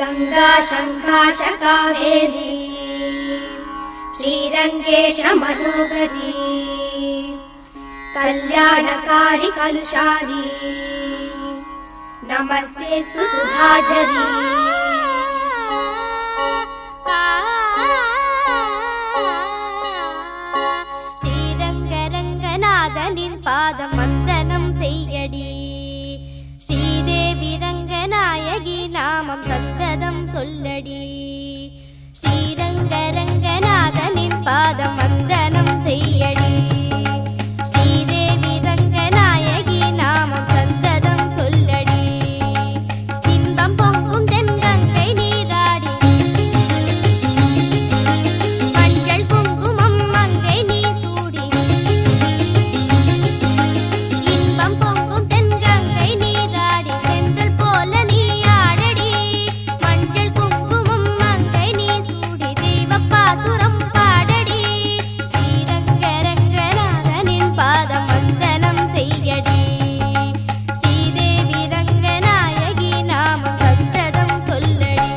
गंगा शंकाश कावेरी श्रीरंगेश मनोहरी कल्याणकारी कलुषारी नमस्तेस्तु सुधाझरी श्रीरंगरंगनाथनिन पादम वंदनम सेय्यडी श्रीदेवी रंगनायकी नामम सन्तदम सोल्लडी श्रीरंगरंगनाथनिन पादम वंदनम सेय्यडी श्रीदेवी रंगनायकी नामम सन्तदम सोल्लडी इன்பம் பொங்கும் தென்கங்கை நீராடி மஞ்சள் குங்குமம் மங்கை நீ சூடி இன்பம் பொங்கும் தென்கங்கை நீராடி செந்தல் போல நீ ஆடடி மஞ்சள் குங்குமம் மங்கை நீ சூடி தெய்வப்பாசுரம் பாடடி ஸ்ரீரங்கரங்கநாதனின் பாதம் வந்தனம் செய்யடி ஸ்ரீதேவி ரங்கநாயகி நாமம் சத்ததம் சொல்லடி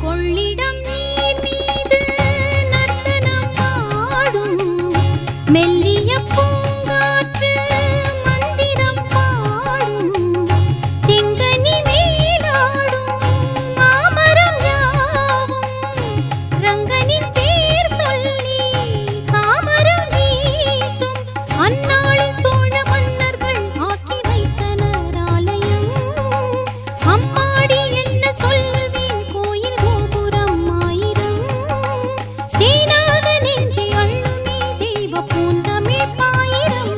கொள்ளிடம் நீர் மீது நர்த்தனம் ஆடும் மெல்லிய பூங்காற்று மந்திரம் பாடும் சிங்கனி மேலாடும் மாமரம் யாவும் ரங்கனின் பேர் சொல்லி சாமரம் வீசும் அந்நாளில் சோழ மன்னர்கள் ஆக்கி வைத்தனர் ஆலயம் அம்மாடி என்ன சொல்வேன் கோயில் கோபுரம் ஆயிரம் தேனாக நெஞ்சை அள்ளுமே தெய்வ பூந்தமிழ் பாயிரம்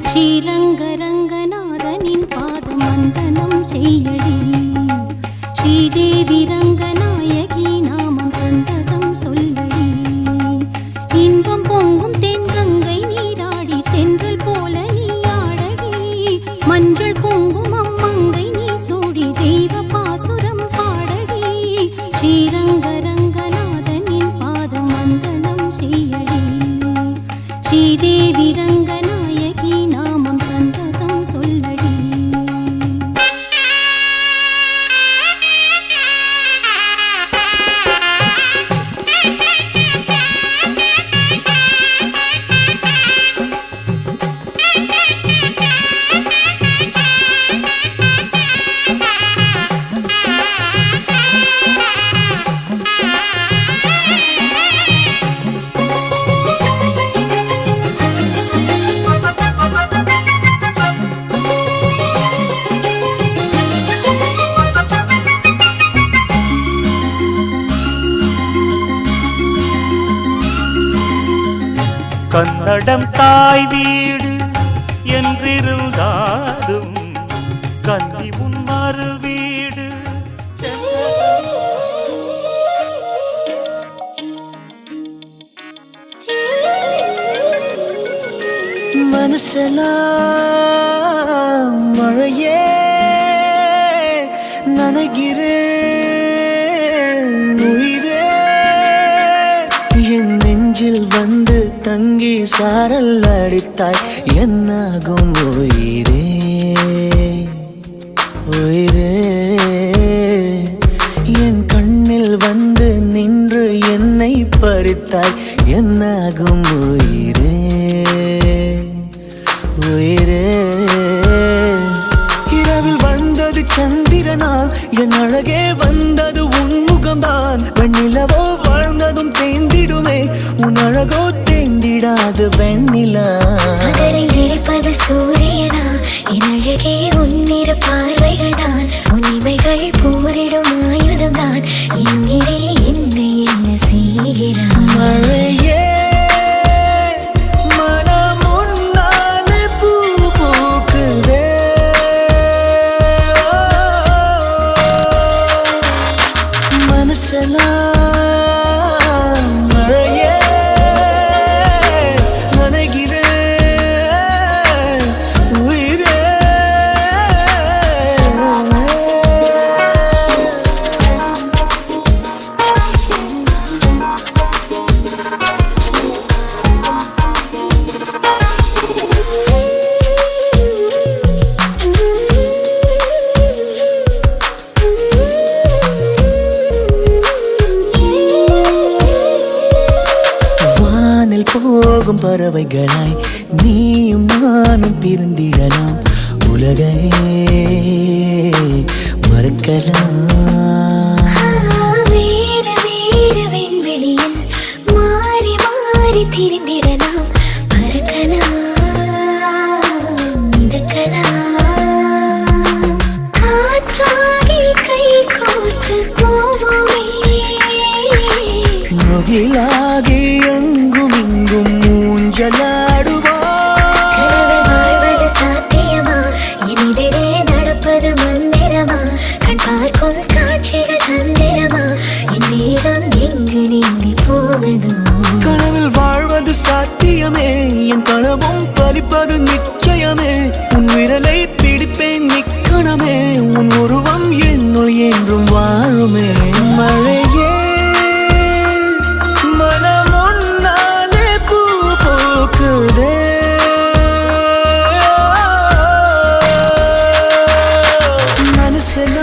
ஸ்ரீரங்கரங்கநாதனின் பாதம் வந்தனம் செய்யடி ஸ்ரீதேவி ரங்கநாயகி நாமம் சந்ததம் சொல்லடி இன்பம் பொங்கும் தென்கங்கை நீராடி தென்றல் போல நீ ஆடடி மஞ்சள் குங்குமம் மங்கை நீ சூடி தெய்வ பாசுரம் பாடடி ஸ்ரீரங்கரங்கநாதனின் பாதம் வந்தனம் செய்யடி ஸ்ரீதேவி ரங்கநாயகி நாமம் சந்ததம் சொல்லடி கன்னடம் தாய் வீடு என்றிருந்தாலும் கன்னி உன் மறு வீடு மனசெல்லாம் மழையே நனைகிறேன் உயிரே என் நெஞ்சில் வந்து தங்கி சாரல் அடித்தாய் என்னாகும் உயிரே உயிரே என் கண்ணில் வந்து நின்று என்னை பறித்தாய் என்னாகும் உயிரே உயிரே இரவில் வந்தது சந்திரனால் என் அழகே வந்தது உன் முகம்தான் வெண்ணிலவோ வாழ்ந்ததும் தேந்திடுமே உன் அழகோ தேந்திடாது வெண்ணிலா பகலில் இருப்பது சூரியனா என் அழகே உன்னிற பார்வைகள் தான் உன்னிமைகள் போரிடும் ஆயுதம் தான் என்கிறே என்னை என்ன செய்கிறான் மழையே மனம் உன்னாலே பூ பூக்குதே மனசெல்லாம் மழையே நனைகிறேன் போகும் பறவைகளாய் நீயும் நானும் பிரிந்திடலாம். உலகையே மறக்கலாம். வேறு வேறு விண்வெளியில் மாறி மாறி திரிந்திடலாம். பறக்கலாம், மிதக்கலாம். காற்றாகி கை கோர்த்து போவோமே. முகிலாகி எங்கும் இங்கும் ஊஞ்சலாடுவோம். வாழ்வது சாத்தியமா? எதிரே நடப்பது மந்திரமா? கண் பார்க்கும் காட்சிகள் தந்திரமா? என் நேரம் எங்கு நீங்கி போவதோ? கனவில் வாழ்வது சாத்தியமே, என் கனவும் பலிப்பது நிச்சயமே. உன் விரலை பிடிப்பேன் நிக்கணமே, உன் உருவம் என்னுள் என்றும் வாழுமே. மழையே மனம் உன்னாலே பூ பூக்குதே. மனசுல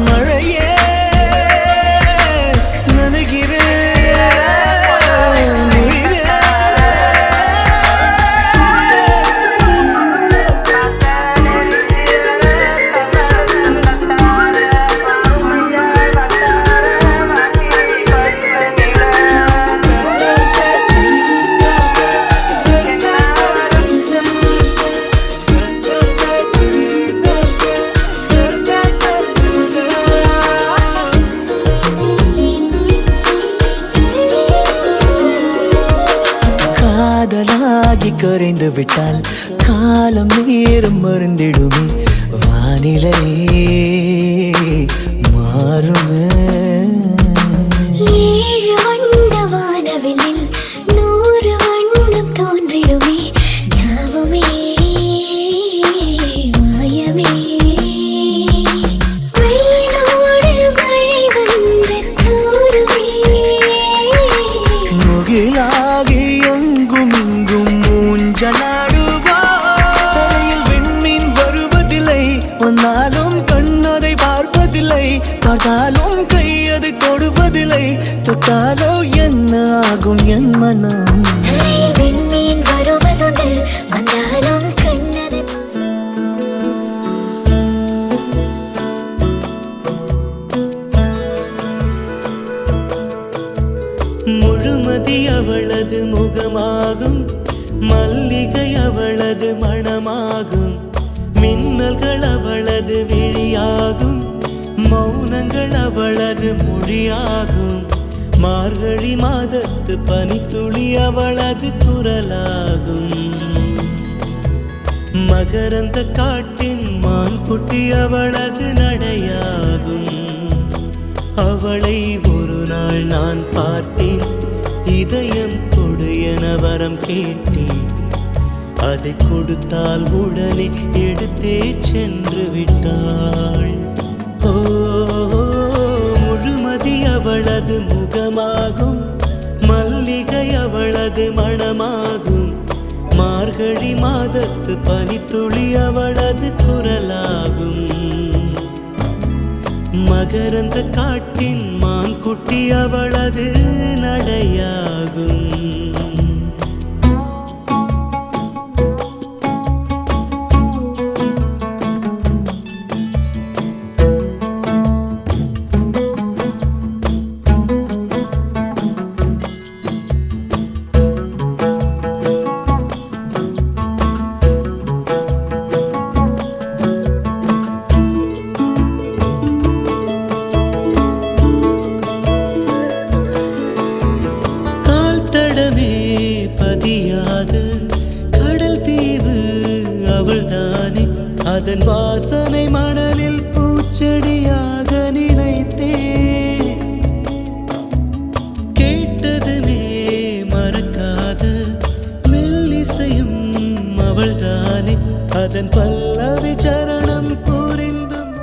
மழையே நனைகிறேன் நீரே. காதலாகி கரைந்து விட்டால் காலம் நேரம் மறந்திடுமே. வானிலை மாறுமே. ஏழு வண்ண வானவில்லில் 100 வண்ணம் தோன்றிடுமே. யாவுமே மாயமே. வெயிலோடு மழை வந்து தூருமே. முகிலாகி எங்கும் இங்கும் ஊஞ்சலாடுவோம். தரையில் விண்மீன் வருவதில்லை, வந்தாலும் கண்ணதை பார்ப்பதில்லை. பார்த்தாலும் கையதை தொடுவதில்லை, தொட்டாலோ என்ன ஆகும் என் மனம். தரையில் விண்மீன் வருவதுண்டு, வந்தாலும் கண்ணதை முழுமதி அவளது முகமாகும், மல்லிகை அவளது மணமாகும். மின்னல்கள் அவளது விழியாகும், மௌனங்கள் அவளது மொழியாகும். மார்கழி மாதத்து பனித்துளி அவளது குரலாகும். மகரந்த காட்டின் மான்குட்டி அவளது நடையாகும். அவளை ஒரு நாள் நான் பார்த்தேன், இதயம் கொடு என வரம் கேட்டேன். அதை கொடுத்தால் உடனே எடுத்தே சென்று விட்டாள். ஓ, முழுமதி அவளது முகமாகும், மல்லிகை அவளது மணமாகும். மார்கழி மாதத்து பனித்துளி அவளது குரலாகும். மகரந்த காட்டின் மான்குட்டி அவளது நடையாகும். அதன் வாசனை மணலில் பூச்செடியாக நினைத்தேன். கேட்டதுமே மறக்காத மெல்லிசையும் அவள்தானே. அதன் பல்லவி சரணம் புரிந்தும்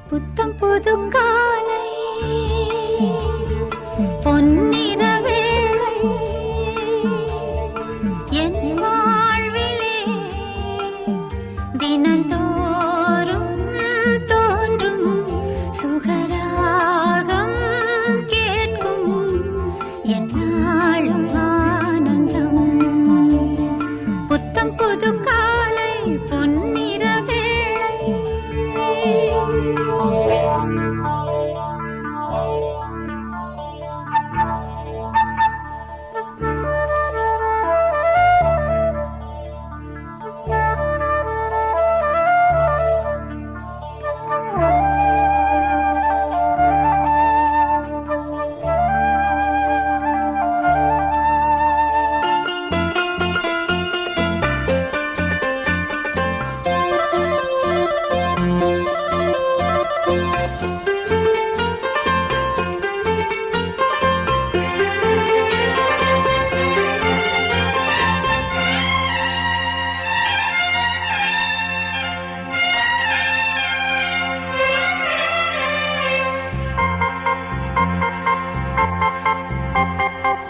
புத்தம் புது காலை பொன்னிற வேளை என் வாழ்விலே தினந்தோறும் தோன்றும் சுகராகம் கேட்கும் என்னாலும் ஆனந்தம். புத்தம் புது காலை பொன்னிற வேளை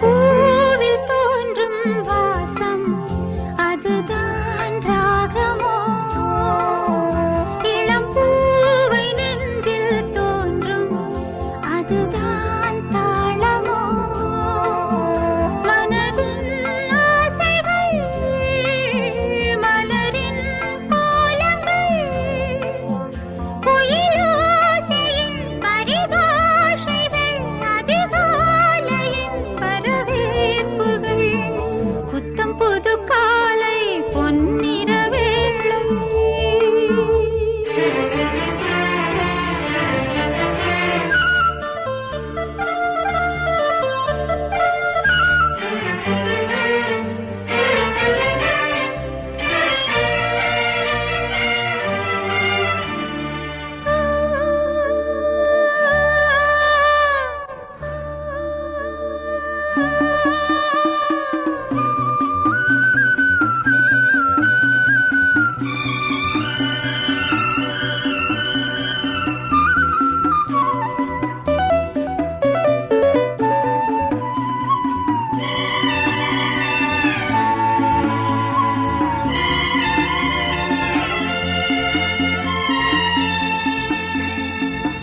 பூவில் தோன்றும் வாசம் அதுதான் ராகமோ, இளம் பூவை நெஞ்சில் தோன்றும் அதுதான் தாளமோ, மனதின் ஆசைகள் மலரின் கோலங்கள், குயிலோசையின் பரிபாஷைகள் அதிகாலையின் வரவேற்புகள். புத்தம் புது காலை பொன்னிற வேளை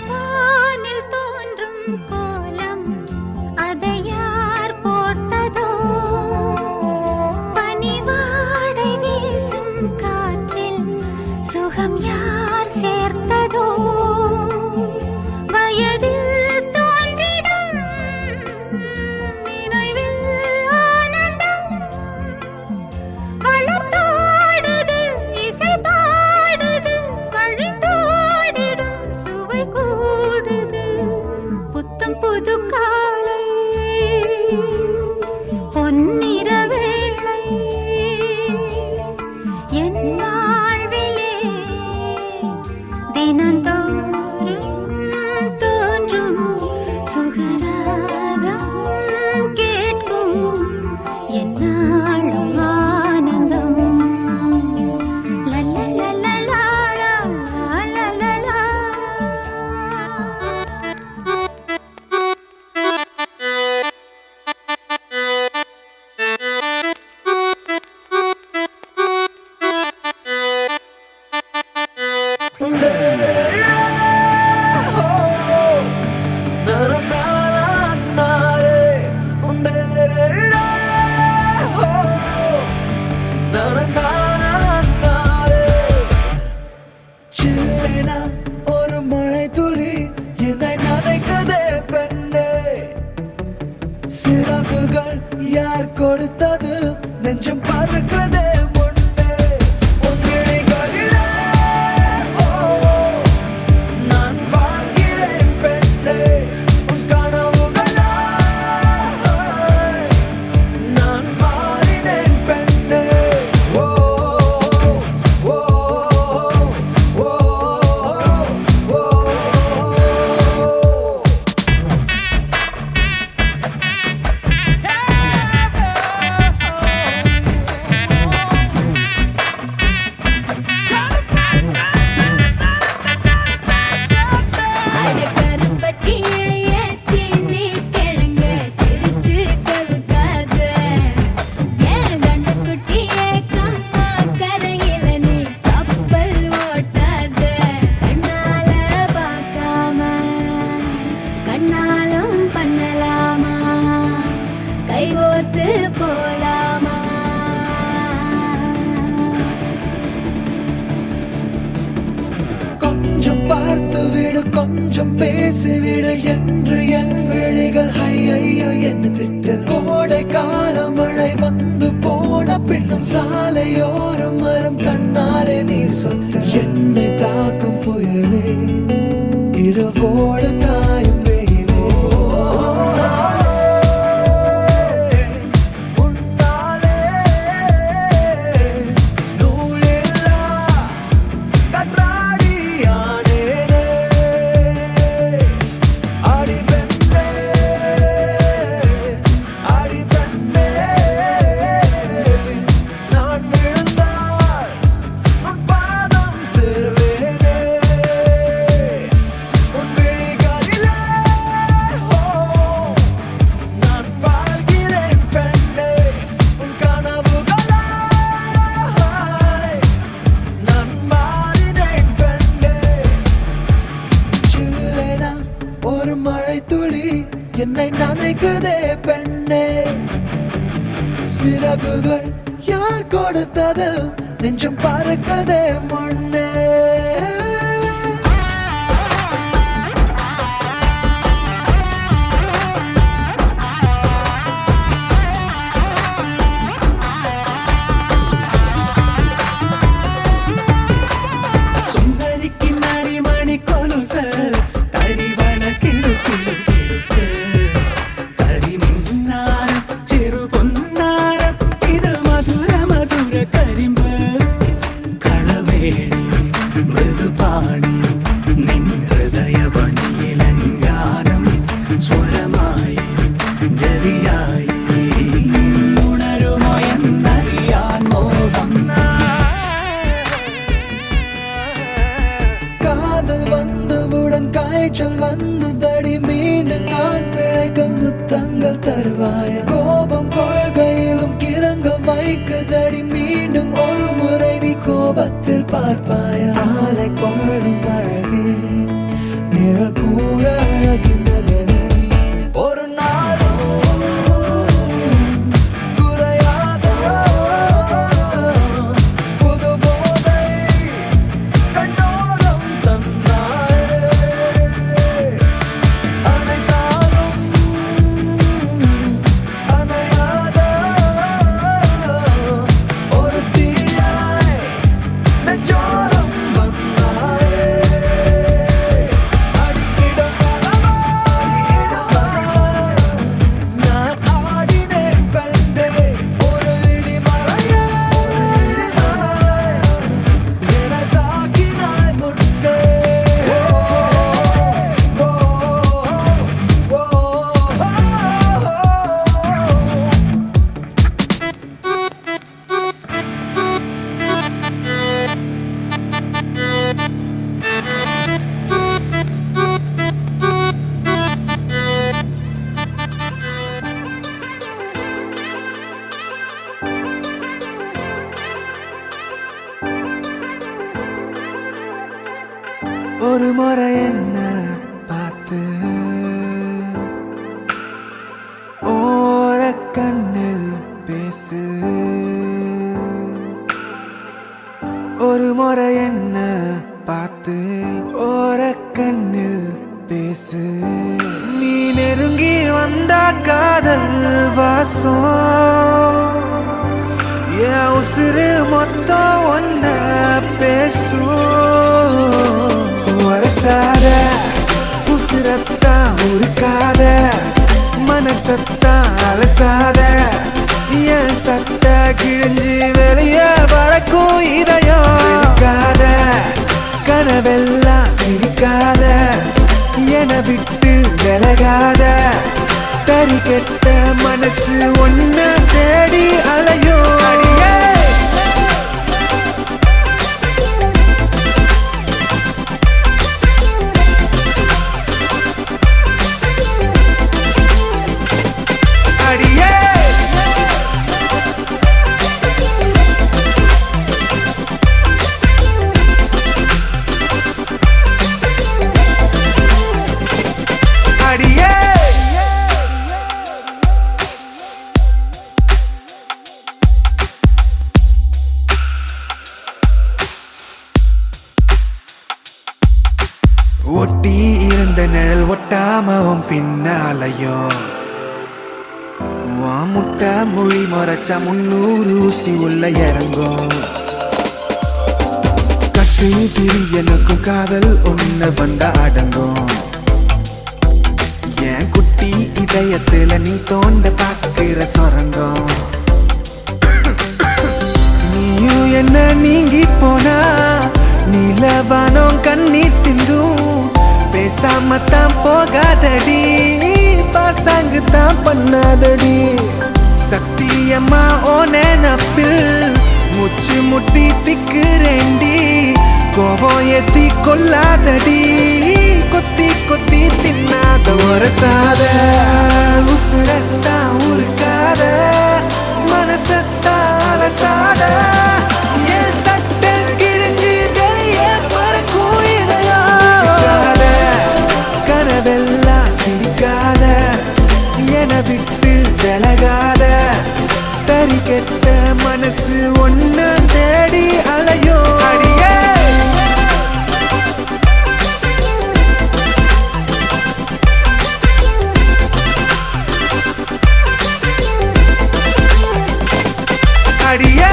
வானில் தோன்றும் கோலம் அதை யார் போட்டதோ, பனிவாடை வீசும் காற்றில் சுகம் யார் சேர்த்ததோ, வயதில் தோன்றிடும் நினைவில் ஆனந்தம் வளர்த்தோடுது இசை பாடுது வழிந்தோடிடும் சுவை கூடுது. புத்தம் புது காலை பொன்னிற வேளை என் வாழ்விலே தினந்தோறும் தோன்றும் சுகராகம் கேட்கும் என்னாலும் ஆனந்தம். லல்லலலலலா, லல்லலலலா. சில்லேனா ஒரு மழை துளி என்னை நனைக்குதே பெண்ணே, சிறகுகள் யார் கொடுத்தது நெஞ்சம் பறக்குதே முன்னே, உன் விழிகளிலே நான் வாழ்கிறேன் பெண்ணே, உன் கனவுகளா நான் மாறினேன் பெண்ணே. ஓ ஓ ஓ ஓ ஓ கொஞ்சம் பேசிவிடு என்று என் விழிகள் ஐயோ என்ன திட்டு. கோடை கால மழை வந்து போன பின்னும் சாலையோரம் மரம் தன்னாலே நீர் சொட்டு. என்னை தாக்கும் புயலே இரவோடு காயும் வெயிலே உன்னாலே நூலில்லா கற்றாடியானேனே. அடி பெண்ணே அடி பெண்ணே நான் விழுந்தால் உன் பாதம் சேர்வேனே. உன் விழிகளிலே நான் வாழ்கிறேன் பெண்ணே. உன் கனவுகளாய் நான் மாறினேன் பெண்ணே. சில்லென ஒரு மழை துளி என்னை நனைக்குதே பெண்ணே. சிறகுகள் யார் கொடுத்தது நெஞ்சம் பறக்கதே முன்னே. சுந்தரிக்கு நரிமணி கொலுசு தரிவன கிழு கிழு கிழு தரி மின்னாரம் சிறு பொன்னாரம் இது மதுர மதுர கரிம்பு களவேணி மிருதுபாணி நின் ஹிருதய வனியிலங்காரம் സ്വരമായി ജരിയായി ഉണരുമോ എന്നറിയാൻ മോഹം. காதல் வந்தவுடன் காய்ச்சல் வந்ததடி மீண்டும் நான் பிழைக்க முத்தங்கள் தருவாய. கோபம் கொள்கையிலும் கிறங்க வைக்குதடி மீண்டும் ஒரு முறை நீ கோபத்தில் பார்ப்பாய. ஆலை கொள்ளும் அழகே நிழல் கூட அழகின் நகரே. ஒரு நாளும் குறையாத புது போதை கண்டோரம் தந்தாயே. அனைத்தாலும் அணையாத ஒரு தீயாய் நெஞ்சோரம் வந்தாயே. அடியிடம் நான் ஆடினேன் பெண்ணே. ஒரு இடிமழையாய் என்னை தாக்கினாய் முன்னே. ஒரு முறை என்ன பார்த்து ஓர கண்ணில் பேசு. ஒரு முறை என்ன பார்த்து ஓர கண்ணில் பேசு. நீ நெருங்கி வந்த காதல் வாசம் என் உசுறு மொத்தம் ஒன்ன பேசும். வரசாத உசுரத்தான் உருக்காத மனசத்தான் அலசாத என் சட்ட கிழிஞ்சு வெளியே பறக்கும் இதயம் இருக்காத. கனவெல்லாம் சிரிக்காத என விட்டு விலகாத. தறி கெட்ட மனசு ஒன்ன தேடி அலையும். அடியே அடியே அடியே ஒட்டி இருந்த நிழல் ஒட்டாமவும் பின்னாலையும் முட்டை மொழி மறைச்சா 300 ஊசி உள்ள இறங்கும். கட்டு திரி எனக்கும் காதல் ஒண்ணு வந்தா அடங்கும். என் குட்டி இதயத்துல நீ தோண்ட பாக்குற சொரங்கம். நீயும் என்ன நீங்கி போனா நீலவானம் கண்ணீர் சிந்தும். பேசாமத்தான் போகாதடி, பாசாங்கு தான் பண்ணாதடி. சத்தியம்மா ஓ நினப்பில் முச்சு முட்டி திக்குறேண்டி. கோபம் ஏத்தி கொல்லாதடி, கொத்தி கொத்தி தின்னாத ஒரசாத. உசுரத்தான் உருக்காத, மனசத்தான் அலசாத. என் சட்டை கிழிஞ்சு வெளியே பறக்கும் இதயம். கனவெல்லாம் சிரிக்காத, என விட்டு விலகாத. தறி கெட்ட மனசு ஒன்னு தேடி அலையும். அடியே அடியே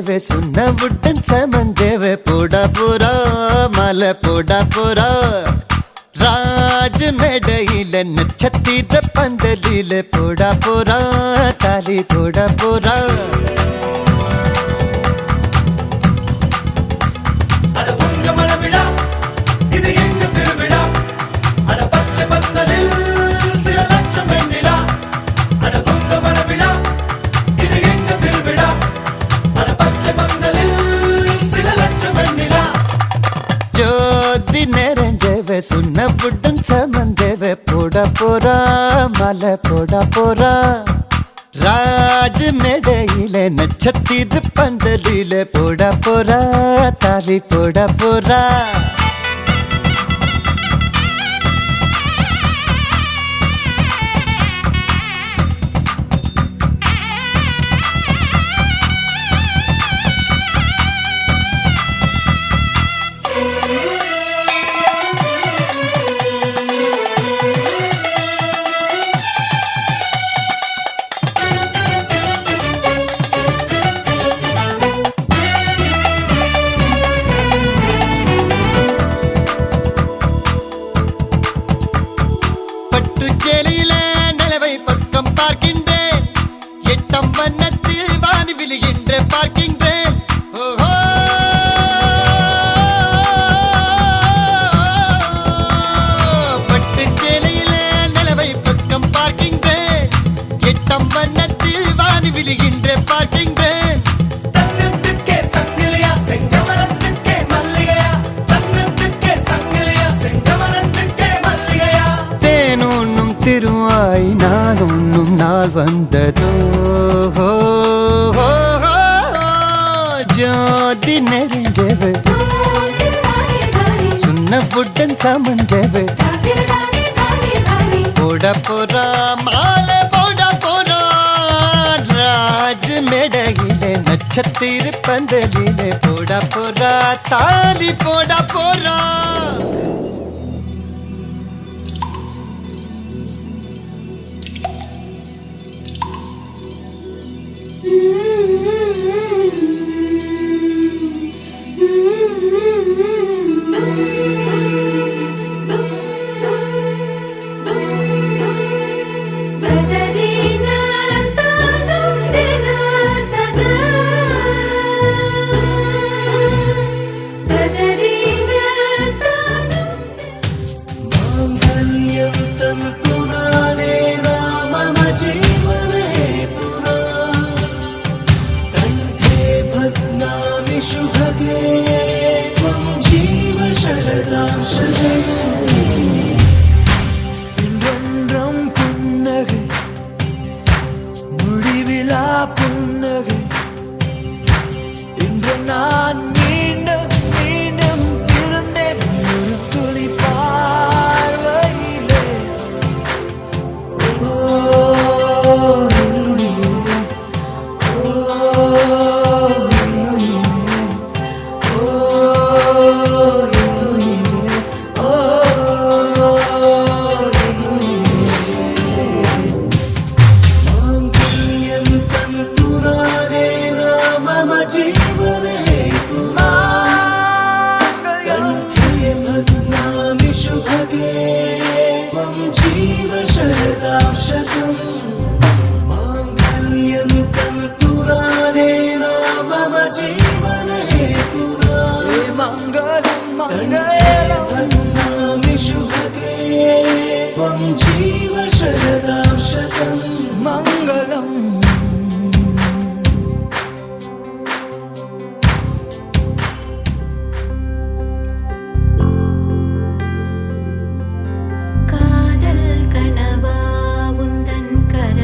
தேவை சுண்ண விட்டன் சமன் தேவை போடா போரா மலை போடா போரா ராஜ மேடையில நட்சத்திர பந்தலில போடா போரா தாலி போடா போரா சுண்ண புட்டன் சமந்தேவ போடா போரா மலை போடா போரா ராஜ மேடையில நட்சத்திர பந்தலில போடா போரா தாலி போடா போரா நான் உண்ணும் நாள் வந்ததோ ஜோதி நெறிஞ்சவு சுண்ண புட்டன் சமஞ்சவு போட போரா மாலை போட போரா ராஜ மேடையில நட்சத்திர பந்தலில போட போரா தாலி போட போரா இன்றென்றும் புன்னகை முடிவிலா புன்னகை இன்று நான் மீண்டும் மீண்டும் பிறந்தேன் ஒரு துளி பார்வையிலே மங்களம் காதல் கனவா உந்தன் கர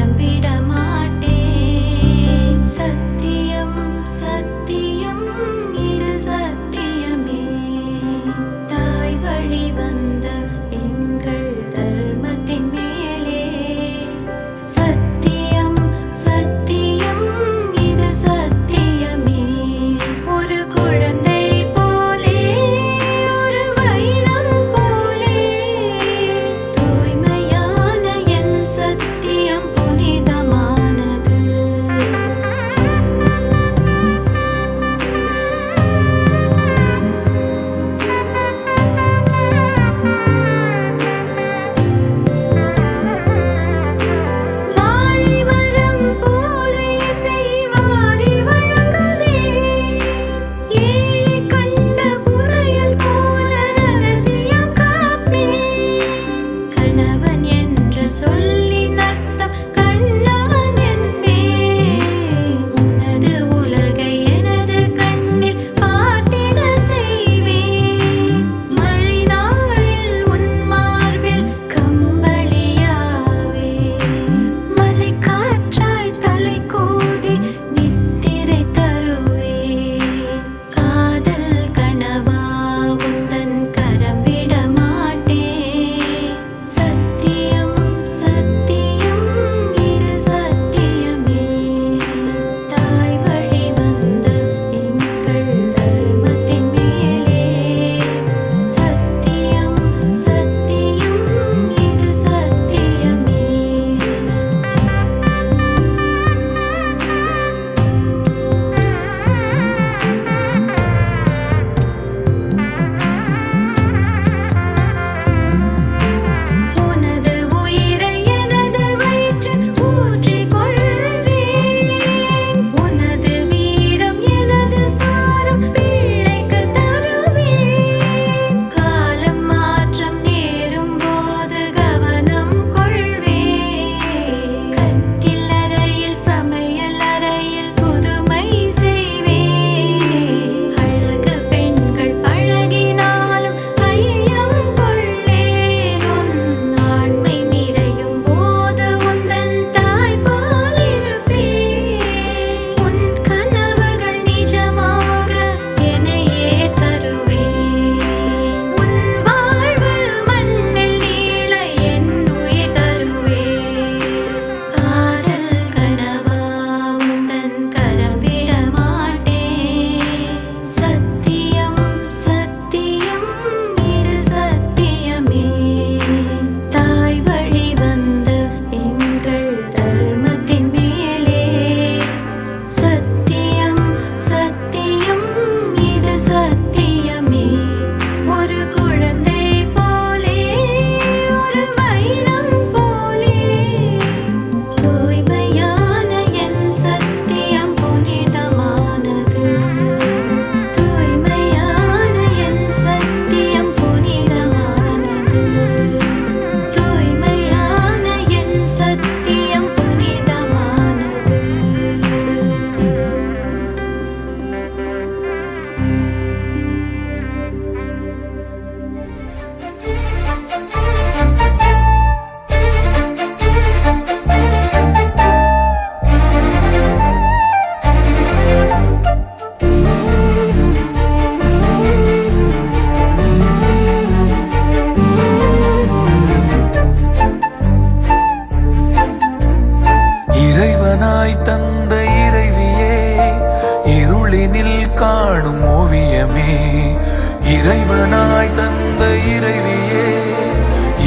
தந்த இறைவியே, இருளினில் காணும் ஓவியமே. இறைவனாய் தந்த இறைவியே,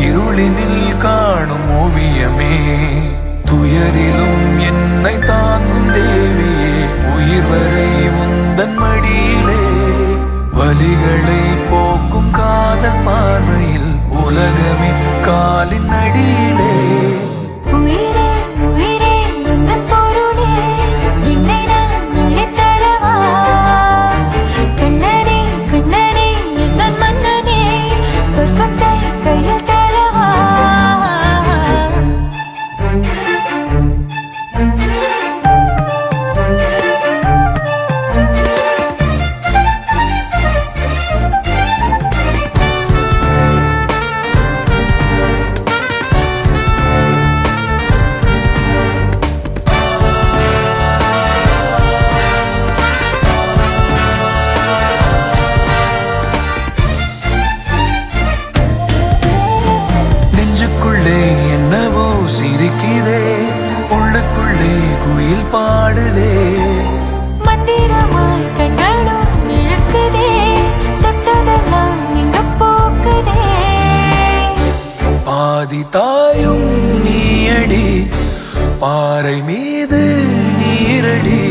இருளினில் காணும் ஓவியமே. துயரிலும் என்னை தாங்கும் தேவியே, உயிர் வரை உந்தன் மடியிலே. வலிகளை போக்கும் காதல் பார்வையில் உலகமே காலின் அடியிலே. உயிரே உயிரே உந்தன் பொருளே, என்னை நான் அள்ளித்தரவா? கண்ணனே கண்ணனே எந்தன் மன்னனே, சொர்க்கத்தை கையில் தரவா? நெஞ்சுக்குள்ளே என்னவோ சிரிக்குதே, உள்ளுக்குள்ளே குயில் பாடுதே. மந்திரமாய் கண்களும் இழுக்குதே, தொட்டதெல்லாம் இங்க போக்குதே. பாதி தாயும் நீயடி, பாறை மீது நீரடி.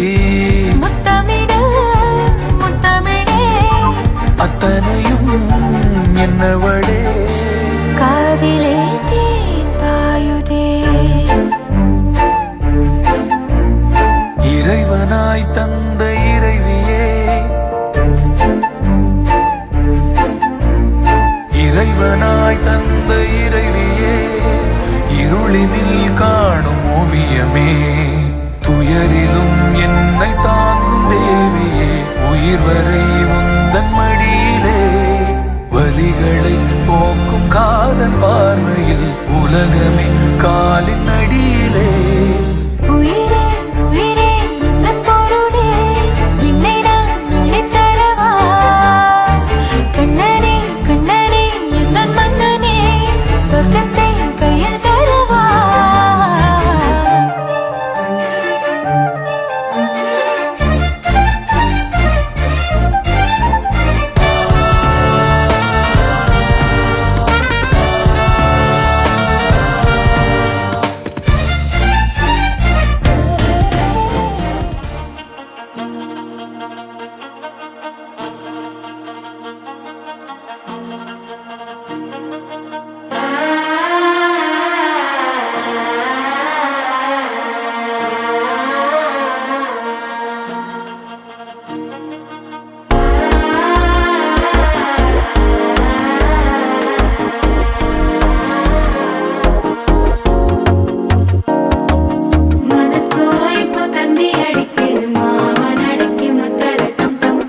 முத்தமிடு முத்தமிழே, அத்தனையும் என்னவளே. காதிலே தேன் பாயுதே. இறைவனாய் தந்த இறைவியே, இறைவனாய் தந்த இறைவியே, இருளினில் காணும் ஓவியமே. துயரிலும் என்னை தாங்கும் தேவியே, உயிர் வரை உந்தன் மடியிலே. வலிகளை போக்கும் காதல் பார்வையில் உலகமே காலின் அடியிலே. உயிரே உயிரே உந்தன் பொருளே, என்னை நான் அள்ளித்தரவா? கண்ணனே கண்ணனே எந்தன் மன்னனே, சொர்க்கத்தை கையில் தரவா? மனசோ இப்போ தந்தி அடிக்குது, மாமன் அடிக்கு மத்தல டம் டம்.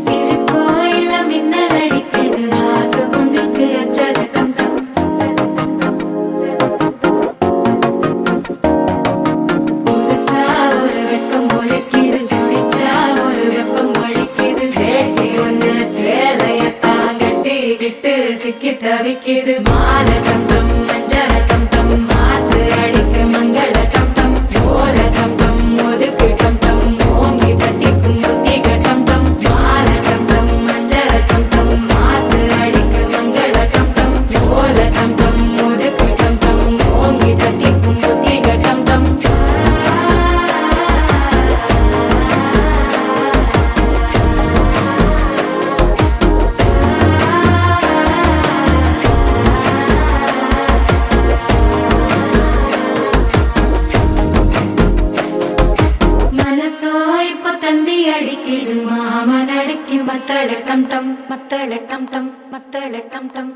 சிரிப்போ இல்ல மின்னல் அடிக்குது, ஆசை பொண்ணுக்கு அச்சத டம் டம். புதுசா ஒரு வெக்கம் ஒலிக்குது, குடிச்சா ஒரு வெப்பம் ஒழிக்குது. வேட்டி ஒண்ணு சேலையத்தான் கட்டிக்கிட்டு சிக்கி தவிக்குது. மாலை டம் டம் மஞ்சள டம் டம், மாத்து அடிக்க மங்கள டம் டம். ஓல டம் டம் ஒதுக்கு டம் டம், ஓங்கி தட்டிக்கும் புத்திக டம் டம். மாலை டம் டம் மஞ்சள டம் டம், மாத்து அடிக்க மங்கள டம் டம். ஓல டம் டம் ஒதுக்கு டம் டம், ஓங்கி தட்டிக்கும் புத்திக டம் டம். மனசோ இப்போ தந்தி அடிக்குது, மாமன் அடிக்கு மத்தள டம் டம், மத்தள டம் டம், மத்தள டம் டம்.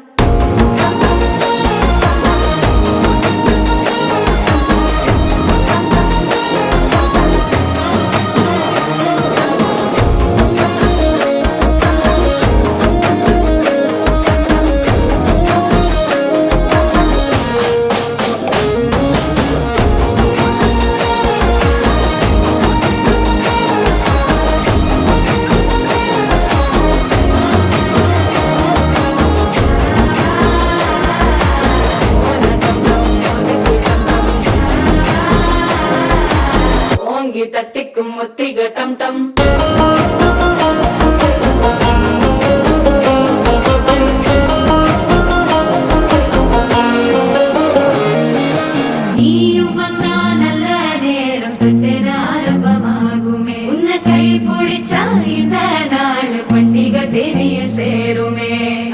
தட்டிக்கும் ஒத்திக டம் டம். நீயும் வந்தா நல்ல நேரம் சுத்தர ஆரம்பமாகுமே. உன்னை கை பிடிச்சா இந்த நாள் பண்டிகை தேனியில் சேருமே.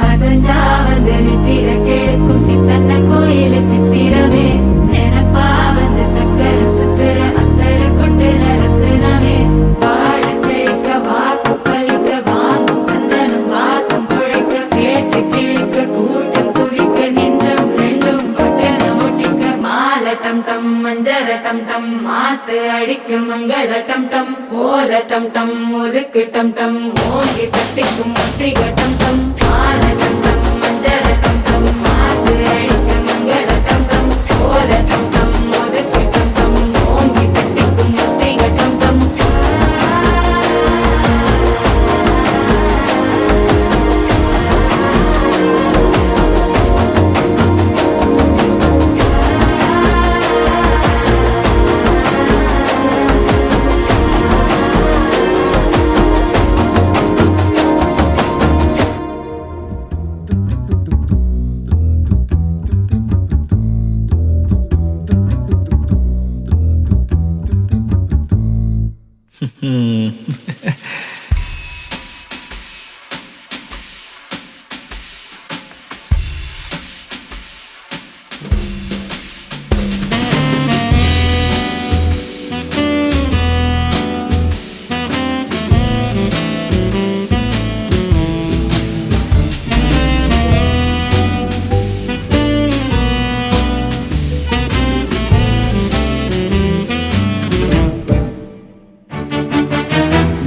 அசஞ்சா வந்து நித்திர கெடுக்கும் சித்தன்ன கோயில சித்திரமே. நினப்பா வந்து சக்கர சுத்துற அத்தர கொண்டு நடத்துனவே. வாழ செழிக்க வாக்கு பலிக்க வாங்கும் சந்தனம் வாசம் குழைக்க. கேட்டு கிழிக்க கூட்டம் குதிக்க நெஞ்சம் ரெண்டும் பட்டன ஒட்டிக்க. மால டம் டம் மஞ்சர டம் டம் மாத்து அடிக்க மங்கள டம் டம். கோல டம் டம் ஒதுக்கு டம் டம் ஓங்கி தட்டிக்கும் ஒத்திக டம் டம். மால டம் டம் மஞ்சர டம் டம் மாத்து அடிக்க மங்கள டம் டம். கோல டம் டம் ஒதுக்கு டம் டம் ஓங்கி தட்டிக்கும் ஒத்திக டம் டம்.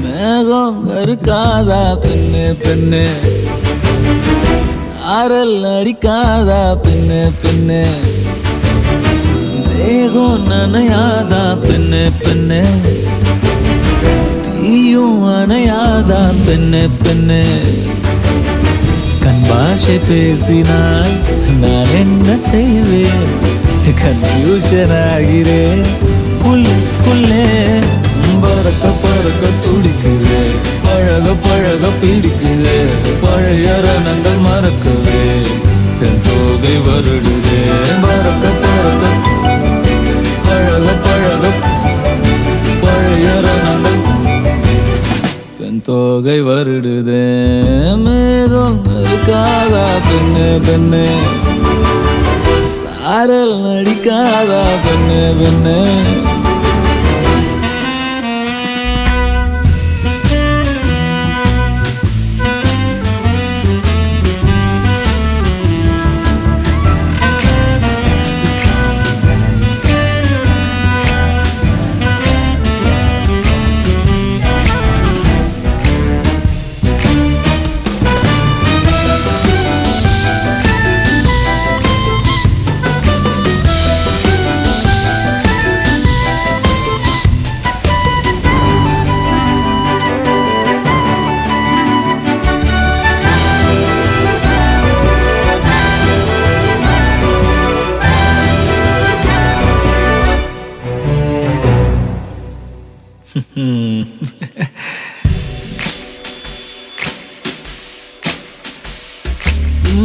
மேகம் கருக்காதா பெண்ணு பெண்ணு, சாரல் அடிக்காதா பெண்ணு பெண்ணு, தேகம் நனையாதா பெண்ணு பெண்ணு, தீயும் அணையாதா பெண்ணு பெண்ணு. கண் பாஷை பேசினால் நான் என்ன செய்வேன், கன்ஃபியூஷன் ஆகிறேன் புல்லுக்குள்ளே. பறக்க பறக்க துடிக்குது, பழக பழக பிடிக்குது, பழைய ரணங்கள் மறக்கவே என் தோகை வருடுதே. பறக்க பறக்க பழக பழக பழைய ரணங்கள் என் தோகை வருடுதே. மேகம் இருக்காதா பெண்ணு பெண்ணு, சாரல் நடிக்காதா பெண்ணு பெண்ணு.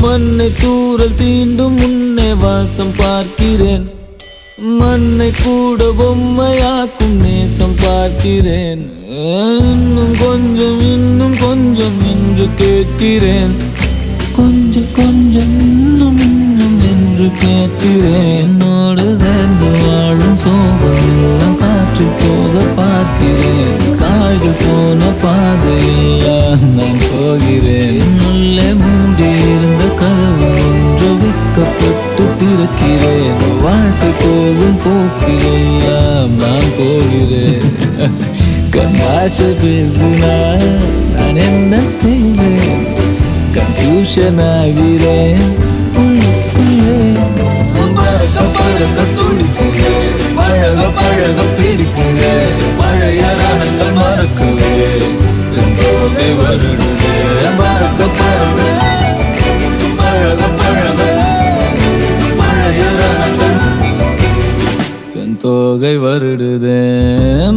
மண்ணை தூரல் தீண்டும் முன்னே வாசம் பார்க்கிறேன், மண்ணை கூட பொம்மையாக்கும் நேசம் பார்க்கிறேன். இன்னும் கொஞ்சம் என்று கேட்கிறேன், கொஞ்சம் கொஞ்சம் இன்னும் என்று கேட்கிறேன். என்னோடு சேர்ந்து வாழும் சோகம் எல்லாம் காற்றில் போக பார்க்கிறேன், கால்கள் போன பாதையெல்லாம் நான் போகிறேன். உள்ளே மூடி இருந்த கதவு ஒன்று வைக்கப்பட்டு திறக்கிறேன், வாழ்க்கை போகும் போக்கிலெல்லாம் நான் போகிறேன். கண்ணாசை பேசினால் நான் என்ன செய்வேன், கன்ஃபியூஷன் ஆகிறேன் உள்ளுக்குள்ளே. பறக்க பறக்க துடிக்கிறேன், பழக பழக பிடிக்கிறேன், பழைய ரணங்கள் மறக்கவே என் தோகை வருடுதே. பறக்க பறக்க பழக பழக பழைய ரணங்கள் என் தோகை வருடுதே.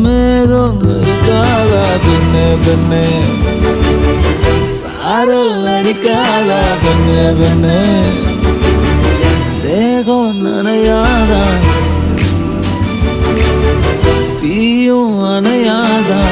மேக தேகம் நனையாதா தீயும் அணையாதா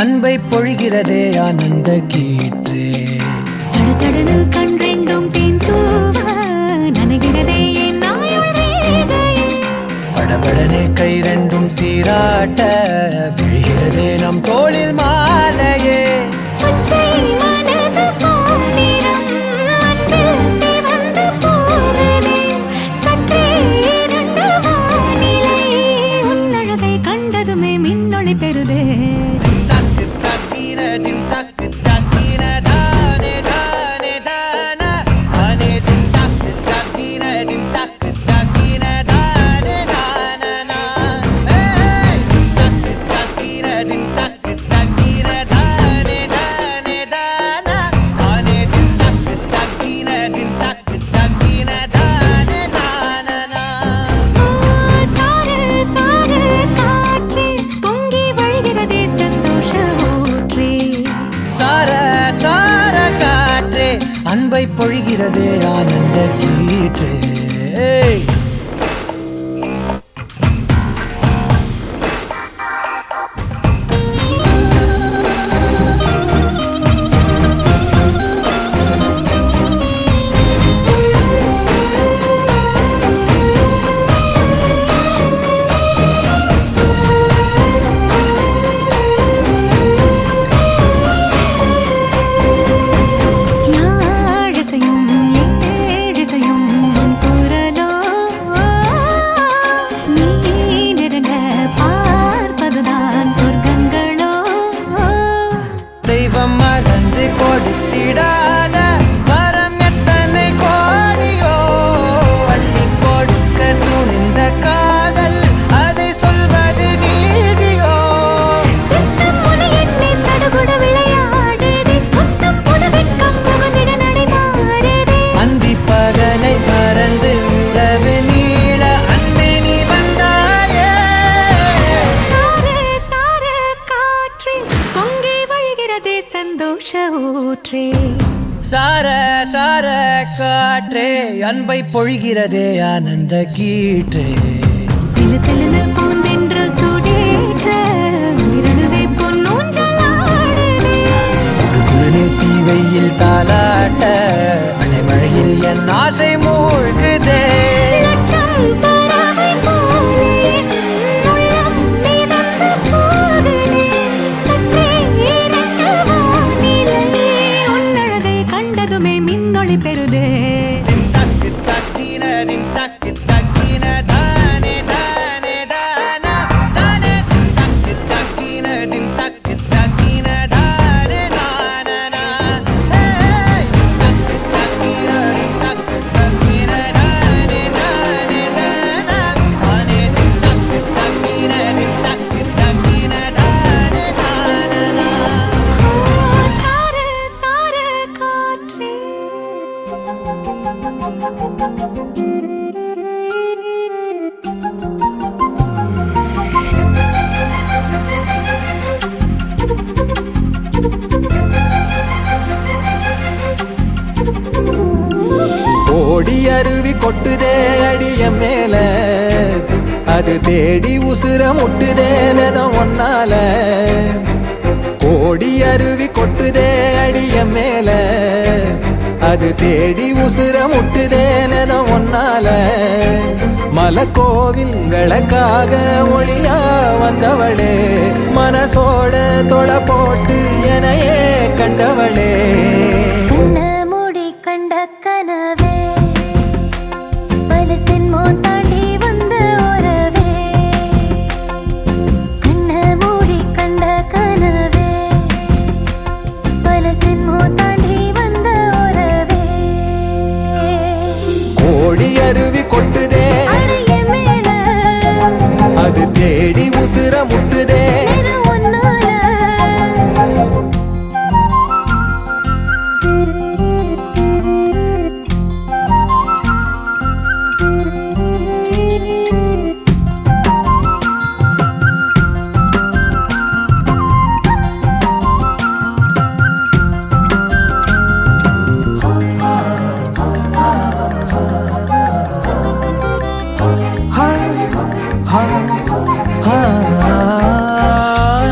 அன்பை பொழிகிறதே ஆனந்த கீற்றே சடசடனு கண் ரெண்டும் தேன் தூவ நனைகிறதே என் நாயுள் ரேகையே படபடனே கை ரெண்டும் சீராட்ட விழுகிறதே நம் தோளில் மாலையே பச்சை மனது பொன்னிறம் அன்பில் சிவந்து போகுதே சற்றே இருண்ட வானிலை உன்னழகை கண்டதுமே மின்னொளி பெறுதே அன்பை பொழிகிறதே ஆனந்த கீற்றே தெய்வம் மறந்து கொடுத்திடாத வரம் எத்தனை கோடியோ அள்ளி கொடுக்க துணிந்த காதல் அதை சொல்வது நீதியோ அந்தி பகலை மறந்து உறவு நீள அன்பே நீ வந்தாயே சந்தோஷ ஊற்றே சார சார காற்றே அன்பை பொழிகிறதே ஆனந்த கீற்றே சிலு சிலுன்னு பூந்தென்றல் சூடேற்ற இரணுதை பொன்னூஞ்சலாடுதே குழுகுழுனே தீவையில் தாலாட்ட அலைமழையில் என் ஆசை மூழ்குதே லட்சம் பறவை போலே உள்ளம் மிதந்து போகுதே சற்றே இருண்ட வானிலை உன்னழகை கண்டதுமே மின்னொளி பெறுதே கொட்டுதே அடிய மேல அது தேடி உசுர முட்டுதே நெதம் ஒன்னால கோடி அருவி கொட்டுதே அடிய மேல அது தேடி உசுர முட்டுதே நெதம் ஒன்னால மலக்கோவில் விளக்காக ஒளியா வந்தவளே மனசோட தொட போட்டு எனையே கண்டவளே கண்ண மூடி கண்ட கனவே பல சென்மோ தாண்டி வந்த உறவே கண்ண மூடி கண்ட கனவே பல சென்மோ தாண்டி வந்த உறவே கோடி அருவி கொட்டுதே அடைய மேல அது தேடி உசுர முட்டுதே நிறம் ஒன்னால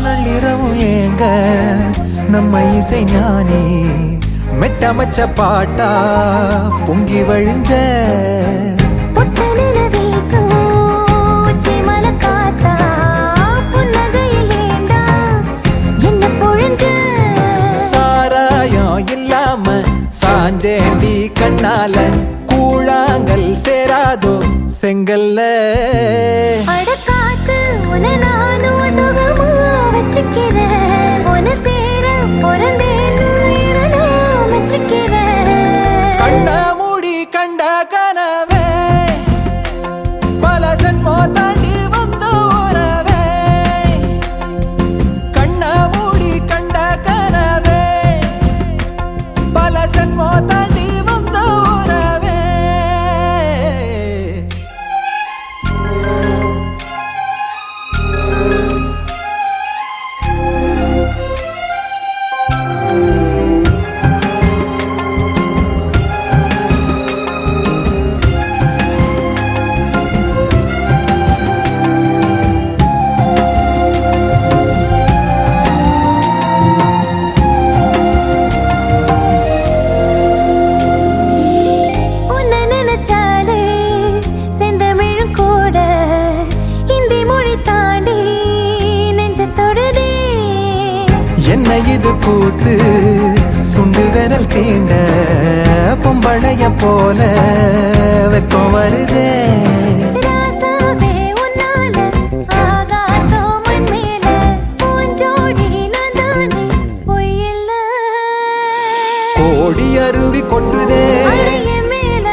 நள்ளிரவும் ஏங்க நம்ம இசை ஞானி மெட்டமச்ச பாட்டா பொங்கி வழிஞ்ச பொட்டலில வீசும் உச்சிமல காத்தா புன்னகையில் ஏண்டா என்ன பொழிஞ்ச சாராயம் இல்லாம சாஞ்சேண்டி கண்ணால கூழாங்கல் சேராதோ செங்கல்ல அடக்காத்து உன நானும் சுகமா வச்சுக்கிறேன் உன சேர பிறந்தேன்னு நான் வச்சுக்கிறேன் கண்ண மூடி கண்ட கனவே பல சென்மோ தாண்டி வந்த உறவே கண்ண மூடி கண்ட கனவே பல சென்மோ தாண்டி வந்த உறவே உன்னை நினைச்சாலே செந்தமிழும் கூட இந்தி மொழி தாண்டி நெஞ்ச தொடுதே என்ன இது கூத்து சுண்டு விரல் தீண்ட பொம்பளைய போல வெக்கம் வருதே ராசாவே உன்னால ஆகாசம் மண் மேல பூஞ்சோடி நான் தானே பொய்யில்ல கோடி அருவி கொட்டுதே அடைய மேல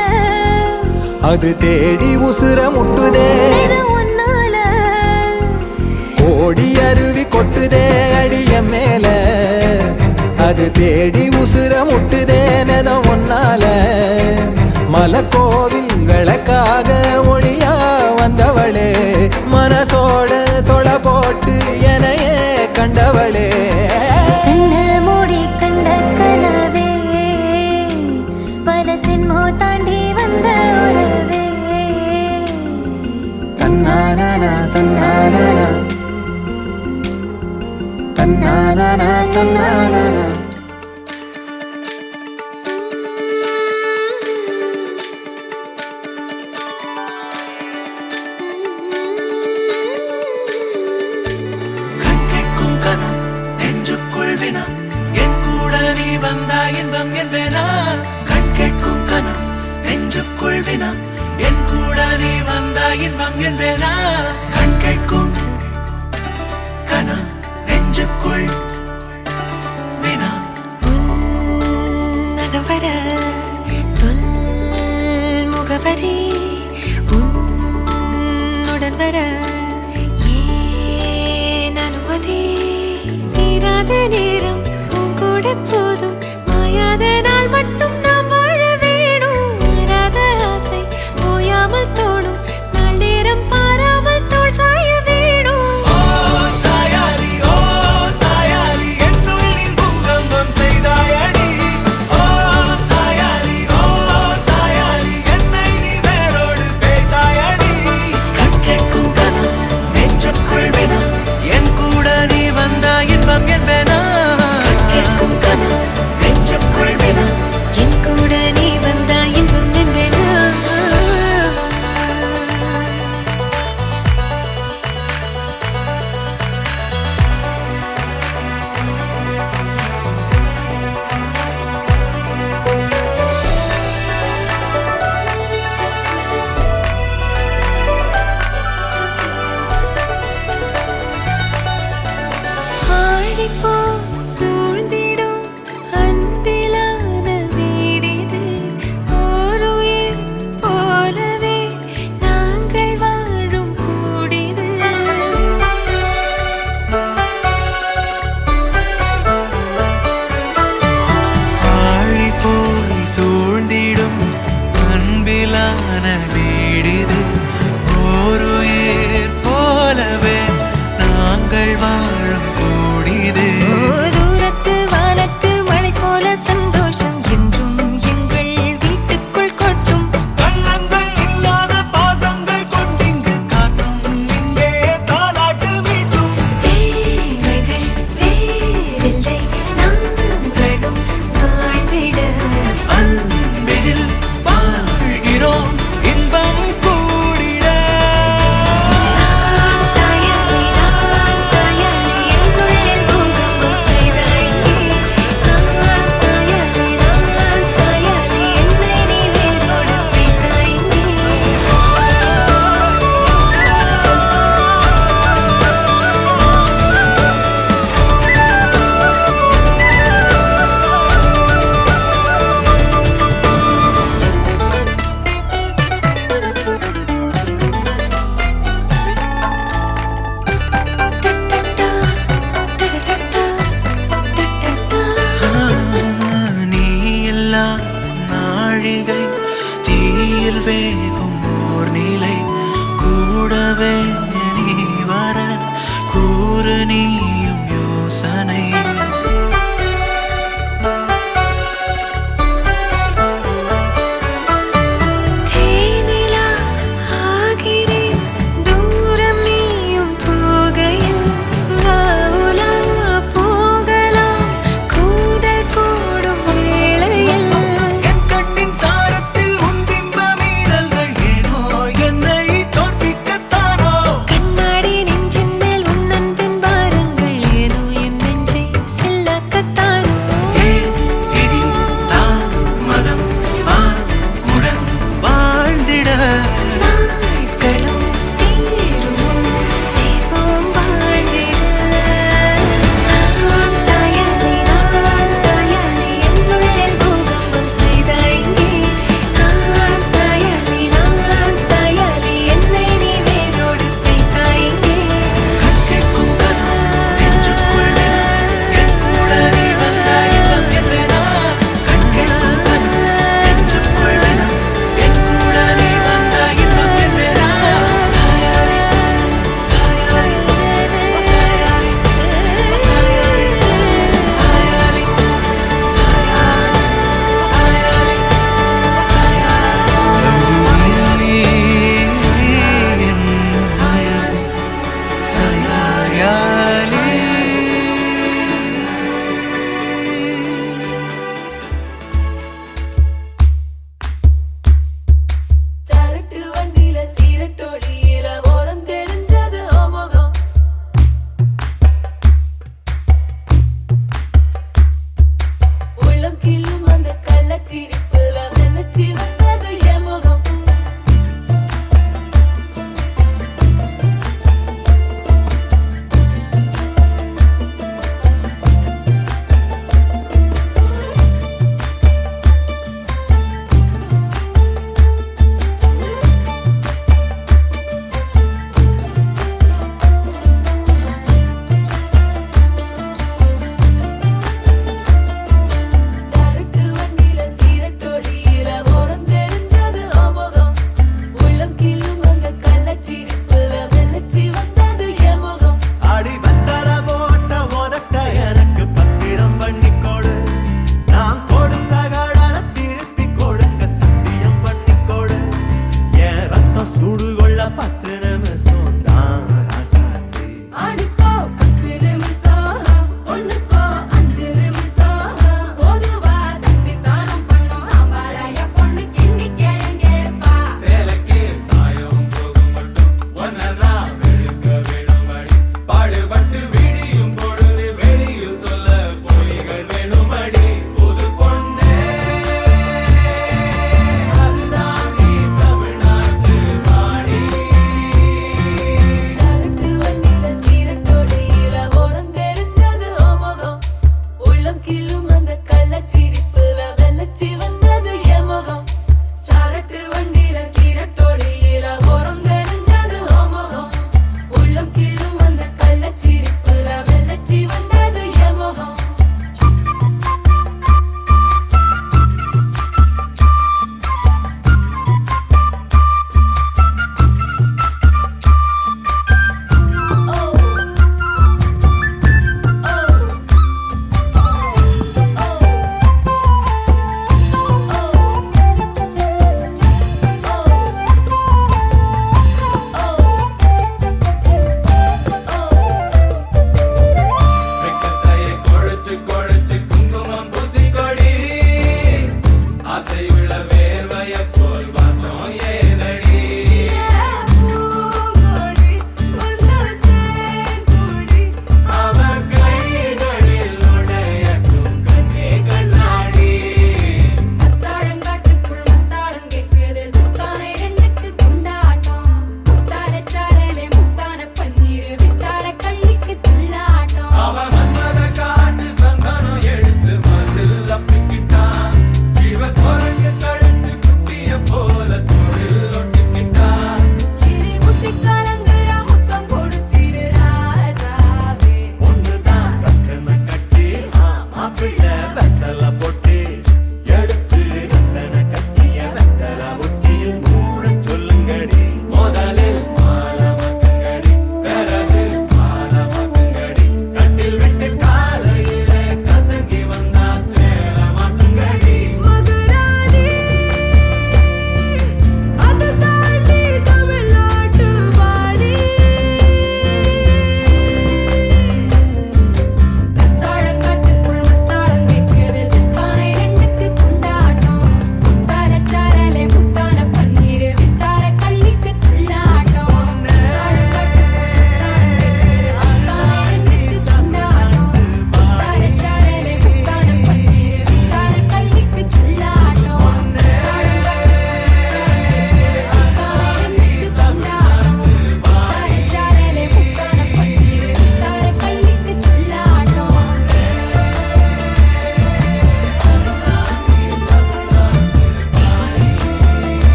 அது தேடி உசுர முட்டுதே நிறம் ஒன்னால கோடி அருவி கொட்டுதே அடிய மேல அது தேடி உசுர முட்டுதே நெதம் ஒன்னால மலக்கோவில் விளக்காக ஒளியா வந்தவளே மனசோட தொட போட்டு எனையே கண்டவளே கண்ண மூடி கண்ட கனவே பல சென்மோ தாண்டி வந்த உறவே தன்னானா தன்னானா தன்னானா தன்னானா கண் கேட்கும் கனா நெஞ்சுக்குள் வினா என் கூட நீ வந்தா இன்பம் என்பேனா கண் கேட்கும் கனா நெஞ்சுக்குள் வினா என் கூட நீ வந்தா இன்பம் என்பேனா கண் கேட்கும் கனா நெஞ்சுக்குள் வினா நகவர சொல் முகவரி உன்னுடன் வர ஏன் அனுமதி தீராத நேரம் உன் கூட போதும் மாயாத நாள் மட்டும்